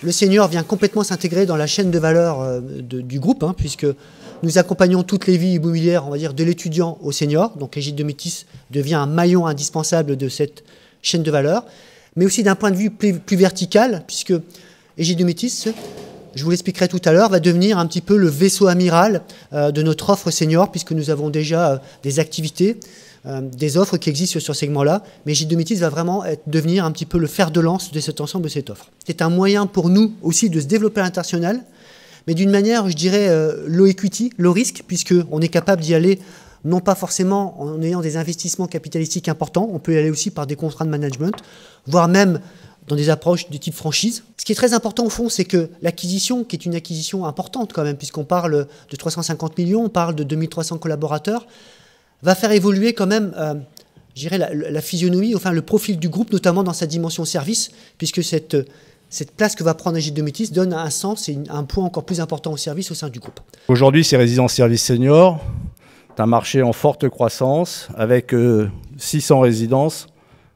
Le senior vient complètement s'intégrer dans la chaîne de valeur du groupe, puisque nous accompagnons toutes les vies immobilières, on va dire, de l'étudiant au senior. Donc Egide de Métis devient un maillon indispensable de cette chaîne de valeur, mais aussi d'un point de vue plus vertical, puisque Egide de Métis, je vous l'expliquerai tout à l'heure, va devenir un petit peu le vaisseau amiral de notre offre senior, puisque nous avons déjà des activités, des offres qui existent sur ce segment-là, mais Egide de Métis va vraiment devenir un petit peu le fer de lance de cet ensemble de cette offre. C'est un moyen pour nous aussi de se développer à l'international, mais d'une manière, je dirais, low equity, low risk, puisqu'on est capable d'y aller, non pas forcément en ayant des investissements capitalistiques importants, on peut y aller aussi par des contrats de management, voire même dans des approches de type franchise. Ce qui est très important au fond, c'est que l'acquisition, qui est une acquisition importante quand même, puisqu'on parle de 350 millions, on parle de 2300 collaborateurs, va faire évoluer quand même, je dirais, la physionomie, enfin le profil du groupe, notamment dans sa dimension service, puisque cette place que va prendre Egide de Métis donne un sens et un poids encore plus important au service au sein du groupe. Aujourd'hui, c'est résidence service senior. C'est un marché en forte croissance, avec 600 résidences,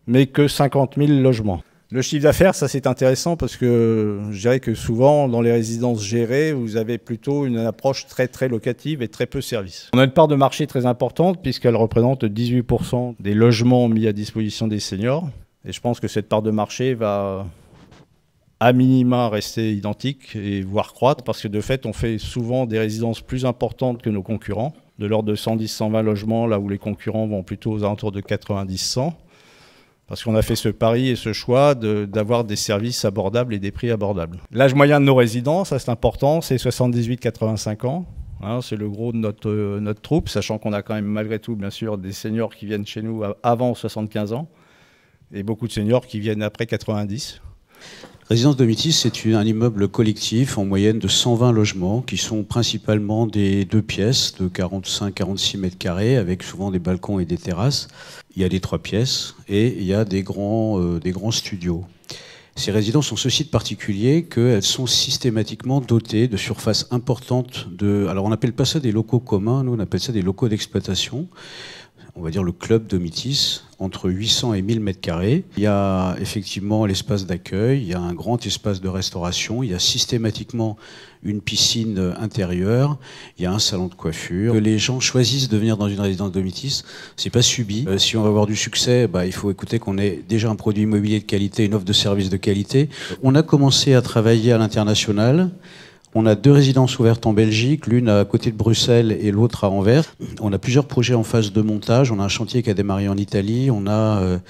mais que 50 000 logements. Le chiffre d'affaires, ça c'est intéressant parce que je dirais que souvent dans les résidences gérées, vous avez plutôt une approche très locative et très peu service. On a une part de marché très importante puisqu'elle représente 18% des logements mis à disposition des seniors. Et je pense que cette part de marché va à minima rester identique et voire croître parce que de fait on fait souvent des résidences plus importantes que nos concurrents, de l'ordre de 110-120 logements, là où les concurrents vont plutôt aux alentours de 90-100. Parce qu'on a fait ce pari et ce choix d'avoir des services abordables et des prix abordables. L'âge moyen de nos résidents, ça c'est important, c'est 78-85 ans. C'est le gros de notre troupe, sachant qu'on a quand même malgré tout, bien sûr, des seniors qui viennent chez nous avant 75 ans et beaucoup de seniors qui viennent après 90. Résidence de Métis, c'est un immeuble collectif en moyenne de 120 logements qui sont principalement des 2 pièces de 45-46 mètres carrés avec souvent des balcons et des terrasses. Il y a des 3 pièces et il y a des grands studios. Ces résidences ont ceci de particulier qu'elles sont systématiquement dotées de surfaces importantes alors on n'appelle pas ça des locaux communs, nous on appelle ça des locaux d'exploitation. On va dire le club de Métis, entre 800 et 1000 mètres carrés. Il y a effectivement l'espace d'accueil, il y a un grand espace de restauration, il y a systématiquement une piscine intérieure, il y a un salon de coiffure. Que les gens choisissent de venir dans une résidence de Métis, c'est pas subi. Si on va avoir du succès, il faut écouter qu'on ait déjà un produit immobilier de qualité, une offre de service de qualité. On a commencé à travailler à l'international. On a 2 résidences ouvertes en Belgique, l'une à côté de Bruxelles et l'autre à Anvers. On a plusieurs projets en phase de montage. On a un chantier qui a démarré en Italie. On a,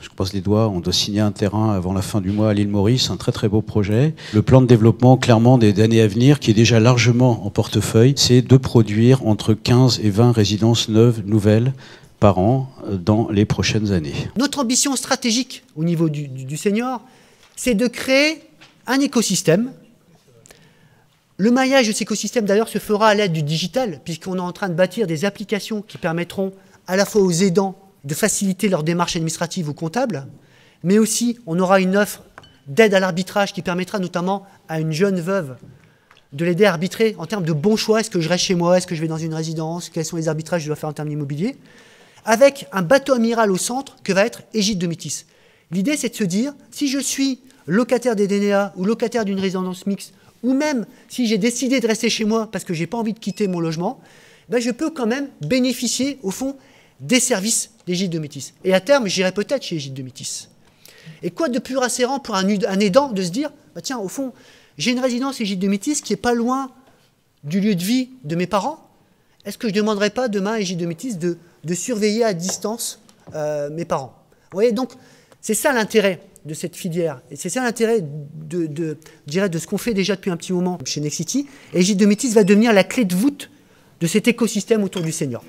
je croise les doigts, on doit signer un terrain avant la fin du mois à l'île Maurice. Un très beau projet. Le plan de développement, clairement, des années à venir, qui est déjà largement en portefeuille, c'est de produire entre 15 et 20 résidences neuves, nouvelles, par an dans les prochaines années. Notre ambition stratégique au niveau du senior, c'est de créer un écosystème. Le maillage de cet écosystème, d'ailleurs, se fera à l'aide du digital, puisqu'on est en train de bâtir des applications qui permettront à la fois aux aidants de faciliter leur démarche administrative ou comptable, mais aussi on aura une offre d'aide à l'arbitrage qui permettra notamment à une jeune veuve de l'aider à arbitrer en termes de bons choix. Est-ce que je reste chez moi? Est-ce que je vais dans une résidence? Quels sont les arbitrages que je dois faire en termes immobiliers? Avec un bateau amiral au centre que va être Egide de Métis. L'idée, c'est de se dire, si je suis locataire des DNA ou locataire d'une résidence mixte, ou même si j'ai décidé de rester chez moi parce que je n'ai pas envie de quitter mon logement, je peux quand même bénéficier, au fond, des services d'Egide de Métis. Et à terme, j'irai peut-être chez Egide de Métis. Et quoi de plus rassurant pour un aidant de se dire, tiens, au fond, j'ai une résidence Egide de Métis qui n'est pas loin du lieu de vie de mes parents. Est-ce que je ne demanderais pas demain à Egide de Métis de surveiller à distance mes parents? Vous voyez, donc, c'est ça l'intérêt de cette filière. Et c'est ça l'intérêt de ce qu'on fait déjà depuis un petit moment chez Nexity. Et Egide de Métis va devenir la clé de voûte de cet écosystème autour du senior.